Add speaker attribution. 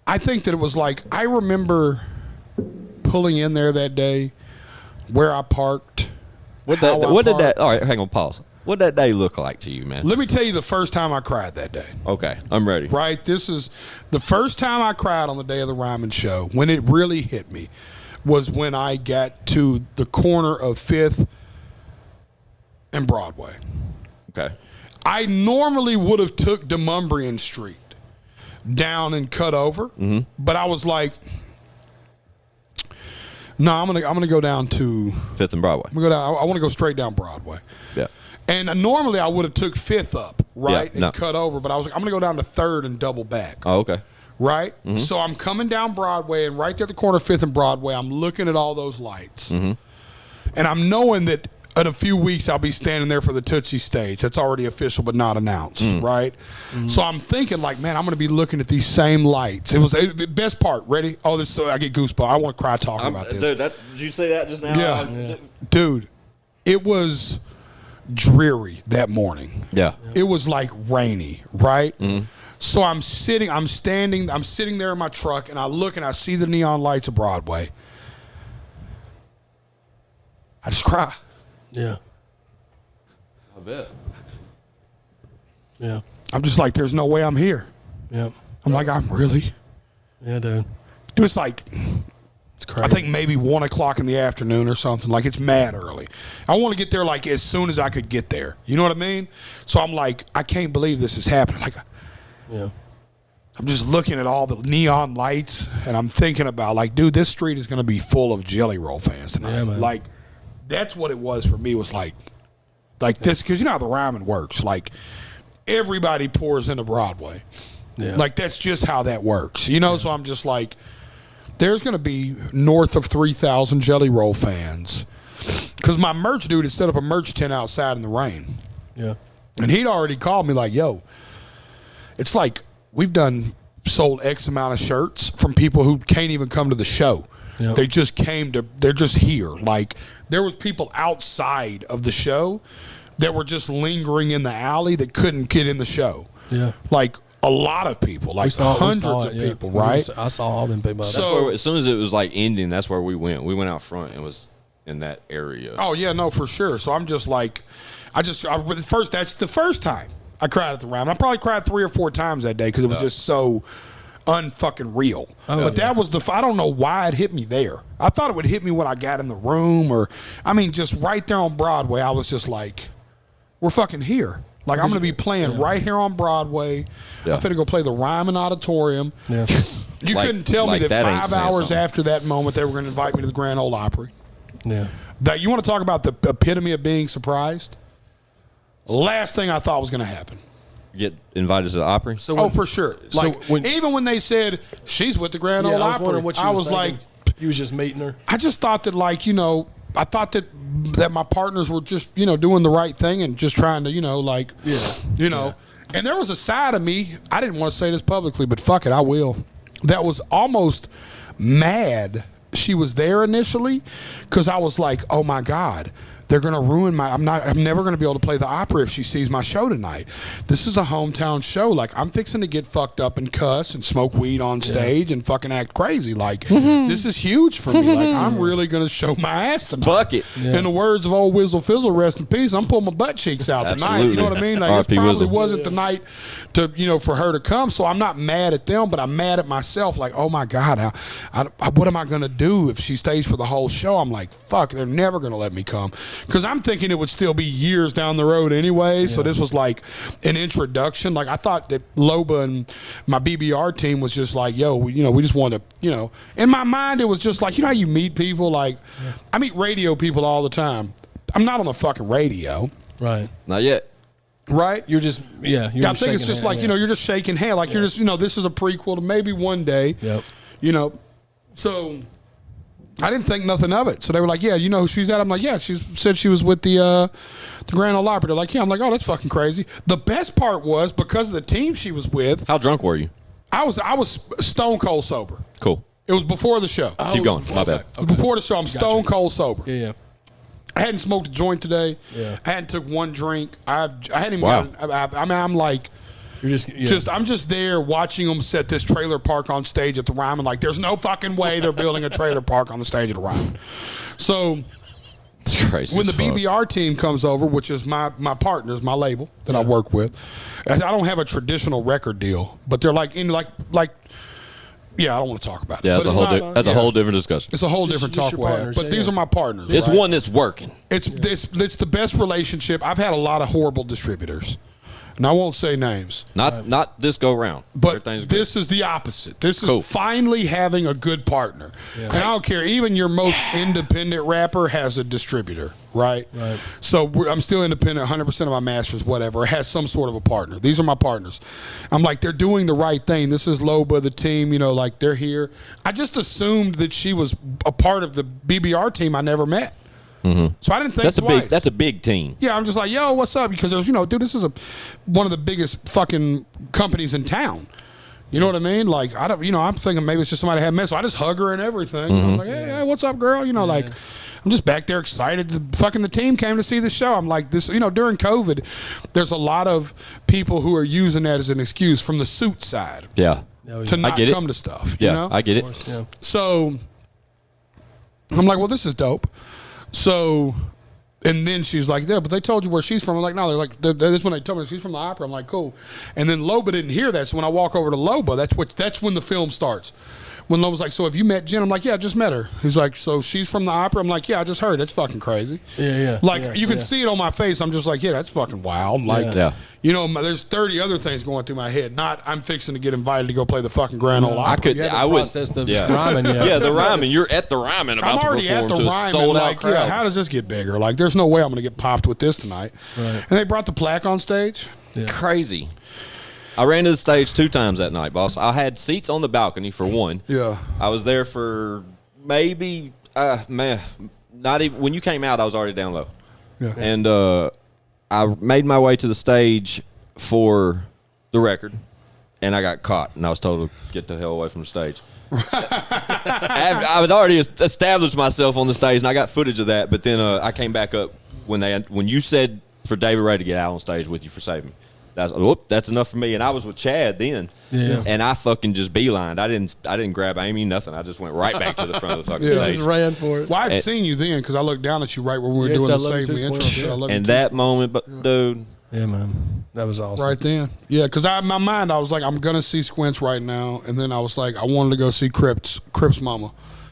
Speaker 1: I think that it was like, I remember pulling in there that day, where I parked.
Speaker 2: All right, hang on, pause. What did that day look like to you, man?
Speaker 1: Let me tell you the first time I cried that day.
Speaker 2: Okay, I'm ready.
Speaker 1: Right? This is the first time I cried on the day of the Ryman show. When it really hit me was when I got to the corner of 5th and Broadway.
Speaker 2: Okay.
Speaker 1: I normally would have took Demumbrian Street down and cut over, but I was like, no, I'm gonna go down to
Speaker 2: 5th and Broadway.
Speaker 1: I'm gonna go down. I want to go straight down Broadway.
Speaker 2: Yeah.
Speaker 1: And normally I would have took 5th up, right,
Speaker 2: Yeah, no.
Speaker 1: and cut over, but I was like, I'm gonna go down to 3rd and double back.
Speaker 2: Oh, okay.
Speaker 1: Right? So I'm coming down Broadway, and right there at the corner of 5th and Broadway, I'm looking at all those lights. And I'm knowing that in a few weeks I'll be standing there for the Tootsie stage. That's already official but not announced, right? So I'm thinking like, man, I'm going to be looking at these same lights. It was the best part. Ready? Oh, this I get goosebumps. I want to cry talking about this.
Speaker 2: Dude, did you say that just now?
Speaker 1: Yeah. Dude, it was dreary that morning.
Speaker 2: Yeah.
Speaker 1: It was like rainy, right? So I'm sitting there in my truck, and I look and I see the neon lights of Broadway. I just cry.
Speaker 3: Yeah.
Speaker 2: I bet.
Speaker 3: Yeah.
Speaker 1: I'm just like, there's no way I'm here.
Speaker 3: Yeah.
Speaker 1: I'm like, I'm really?
Speaker 3: Yeah, dude.
Speaker 1: Dude, it's like,
Speaker 3: It's crazy.
Speaker 1: I think maybe 1 o'clock in the afternoon or something. Like, it's mad early. I want to get there like as soon as I could get there. You know what I mean? So I'm like, I can't believe this is happening. Like,
Speaker 3: Yeah.
Speaker 1: I'm just looking at all the neon lights, and I'm thinking about, like, dude, this street is going to be full of Jelly Roll fans tonight.
Speaker 3: Yeah, man.
Speaker 1: Like, that's what it was for me, was like this, because you know how the Ryman works. Like, everybody pours into Broadway.
Speaker 3: Yeah.
Speaker 1: Like, that's just how that works. You know, so I'm just like, there's going to be north of 3,000 Jelly Roll fans. Because my merch dude had set up a merch tent outside in the rain.
Speaker 3: Yeah.
Speaker 1: And he'd already called me like, yo, it's like we've sold X amount of shirts from people who can't even come to the show.
Speaker 3: Yep.
Speaker 1: They just they're just here. Like, there was people outside of the show that were just lingering in the alley that couldn't get in the show.
Speaker 3: Yeah.
Speaker 1: Like, a lot of people, like hundreds of people, right?
Speaker 3: I saw all them people.
Speaker 2: That's where, as soon as it was like ending, that's where we went. We went out front and was in that area.
Speaker 1: Oh yeah, no, for that's the first time I cried at the Ryman. I probably cried 3 or 4 times that day because it was just so unfucking real. But that was I don't know why it hit me there. I thought it would hit me when I got in the room, or just right there on Broadway. I was just like, we're fucking here. Like, I'm going to be playing right here on Broadway.
Speaker 2: Yeah.
Speaker 1: I'm finna go play the Ryman Auditorium.
Speaker 3: Yeah.
Speaker 1: You
Speaker 2: Like-
Speaker 1: couldn't tell me
Speaker 2: like
Speaker 1: that
Speaker 2: that ain't
Speaker 1: 5
Speaker 2: saying
Speaker 1: hours
Speaker 2: something.
Speaker 1: after that moment they were going to invite me to the Grand Ole Opry.
Speaker 3: Yeah.
Speaker 1: That you want to talk about the epitome of being surprised? Last thing I thought was going to happen.
Speaker 2: Get invited to the Opry?
Speaker 3: So
Speaker 1: For sure. Like, even when they said she's with the Grand Ole
Speaker 3: I was
Speaker 1: Opry,
Speaker 3: wondering what you
Speaker 1: I was like,
Speaker 3: thinking. You was just meeting her.
Speaker 1: I just thought that, like, I thought that my partners were just, doing the right thing and just trying to, And there was a side of me, I didn't want to say this publicly, but fuck it, I will. That was almost mad she was there initially, because I was like, oh my God, they're going to ruin I'm never going to be able to play the Opry if she sees my show tonight. This is a hometown show. Like, I'm fixing to get fucked up and cuss and smoke weed on stage and fucking act crazy. Like, this is huge for me. Like, I'm really going to show my ass tonight.
Speaker 2: Fuck it.
Speaker 3: Yeah.
Speaker 1: In the words of old Whizzle Fizzle, rest in peace, I'm pulling my butt cheeks out tonight. You know what I mean? Like,
Speaker 2: R.I.P.
Speaker 1: this probably
Speaker 2: Whizzle.
Speaker 1: wasn't the night to, for her to come. So I'm not mad at them, but I'm mad at myself. Like, oh my God, what am I going to do if she stays for the whole show? I'm like, fuck, they're never going to let me come. Because I'm thinking it would still be years down the road anyway. Yeah. So this was like an introduction. Like, I thought that Loba and my BBR team was just like, yo, we just want to, in my mind, it was just like, how you meet people? Like, I meet radio people all the time. I'm not on the fucking radio.
Speaker 3: Right.
Speaker 2: Not yet.
Speaker 1: Right?
Speaker 3: You're just, I
Speaker 1: I think it's just like, you're just shaking hand. Like, you're just, this is a prequel to maybe one day.
Speaker 3: Yep.
Speaker 1: So I didn't think nothing of it. So they were like, yeah, who she's at? I'm like, yeah, she said she was with the Grand Ole Opry. They're like, yeah. I'm like, oh, that's fucking crazy. The best part was, because of the team she was with,
Speaker 2: How drunk were you?
Speaker 1: I was stone cold sober.
Speaker 2: Cool.
Speaker 1: It was before the show.
Speaker 2: Keep going. My bad.
Speaker 1: It was before the show. I'm stone cold sober.
Speaker 3: Yeah.
Speaker 1: I hadn't smoked a joint today.
Speaker 3: Yeah.
Speaker 1: I hadn't took one drink. I hadn't even
Speaker 2: Wow.
Speaker 1: gotten, I'm like, I'm just there watching them set this trailer park on stage at the Ryman. Like, there's no fucking way they're building a trailer park on the stage at the Ryman. So
Speaker 2: It's crazy.
Speaker 1: when the
Speaker 2: as fuck.
Speaker 1: BBR team comes over, which is my partners, my label that I work with, I don't have a traditional record deal, but they're like yeah, I don't want to talk about it.
Speaker 2: Yeah,
Speaker 1: But
Speaker 2: that's a
Speaker 1: it's
Speaker 2: whole
Speaker 1: not-
Speaker 2: that's a whole different discussion.
Speaker 1: It's a whole different
Speaker 3: just
Speaker 1: talk
Speaker 3: your
Speaker 1: we'll have.
Speaker 3: partners,
Speaker 1: But
Speaker 3: yeah,
Speaker 1: these
Speaker 3: yeah.
Speaker 1: are my partners.
Speaker 2: It's
Speaker 1: right?
Speaker 2: one that's working.
Speaker 1: It's the best relationship. I've had a lot of horrible distributors, and I won't say names.
Speaker 2: Not this go round.
Speaker 1: But
Speaker 2: Everything's
Speaker 1: this is the opposite. This
Speaker 2: Cool.
Speaker 1: is finally having a good partner. And I don't care. Even your most independent rapper has a distributor, right?
Speaker 3: Right.
Speaker 1: So I'm still independent, 100% of my masters, whatever. It has some sort of a partner. These are my partners. I'm like, they're doing the right thing. This is Loba, the team, like they're here. I just assumed that she was a part of the BBR team I never met. So I didn't think twice.
Speaker 2: That's a big team.
Speaker 1: Yeah, I'm just like, yo, what's up? Because there's, dude, this is one of the biggest fucking companies in town. You know what I mean? Like, I don't, I'm thinking maybe it's just somebody had met, so I just hug her and everything. I'm like, hey, what's up, girl? Like, I'm just back there excited. The team came to see the show. I'm like, this, during COVID, there's a lot of people who are using that as an excuse from the suit side
Speaker 2: Yeah.
Speaker 1: to not
Speaker 2: I get it.
Speaker 1: come to stuff.
Speaker 2: Yeah, I get it.
Speaker 3: Yeah.
Speaker 1: So I'm like, well, this is dope. So, and then she's like, yeah, but they told you where she's from. I'm like, no, they're like, that's when they told me she's from the Opry. I'm like, cool. And then Loba didn't hear that. So when I walk over to Loba, that's when the film starts. When Loba's like, so have you met Jen? I'm like, yeah, I just met her. He's like, so she's from the Opry? I'm like, yeah, I just heard. That's fucking crazy.
Speaker 3: Yeah.
Speaker 1: Like, you can see it on my face. I'm just like, yeah, that's fucking wild. Like,
Speaker 2: Yeah.
Speaker 1: there's 30 other things going through my head. Not, I'm fixing to get invited to go play the fucking Grand Ole Opry.
Speaker 2: I would
Speaker 3: process the
Speaker 2: yeah.
Speaker 3: Ryman, yeah.
Speaker 2: Yeah, the Ryman. You're at the Ryman
Speaker 1: I'm
Speaker 2: about to
Speaker 1: already
Speaker 2: perform
Speaker 1: at the
Speaker 2: to a
Speaker 1: Ryman.
Speaker 2: sold out
Speaker 1: Like,
Speaker 2: crowd.
Speaker 1: yeah, how does this get bigger? Like, there's no way I'm going to get popped with this tonight.
Speaker 3: Right.
Speaker 1: And they brought the plaque on stage.
Speaker 2: Crazy. I ran to the stage 2 times that night, boss. I had seats on the balcony for one.
Speaker 1: Yeah.
Speaker 2: I was there for maybe, not even, when you came out, I was already down low.
Speaker 1: Yeah.
Speaker 2: And I made my way to the stage for the record, and I got caught, and I was told to get the hell away from the stage. I had already established myself on the stage, and I got footage of that, but then I came back up when you said for David Ray to get out on stage with you for Save Me. That's enough for me. And I was with Chad then.
Speaker 3: Yeah.
Speaker 2: And I fucking just beelined. I didn't grab Amy, nothing. I just went right back to the front of the fucking
Speaker 1: Yeah.
Speaker 2: stage.
Speaker 3: Just ran for it.
Speaker 1: Well, I'd seen you then because I looked down at you right when we were
Speaker 3: Yes,
Speaker 1: doing
Speaker 3: I
Speaker 1: the
Speaker 3: love you
Speaker 1: Save
Speaker 3: too,
Speaker 1: Me
Speaker 3: Squirrel.
Speaker 1: intro. I love you
Speaker 2: And
Speaker 1: too.
Speaker 2: that moment, dude,
Speaker 3: Yeah, man. That was awesome.
Speaker 1: Right then. Yeah, because in my mind, I was like, I'm going to see Squints right now. And then I was like, I wanted to go see Crip's mama.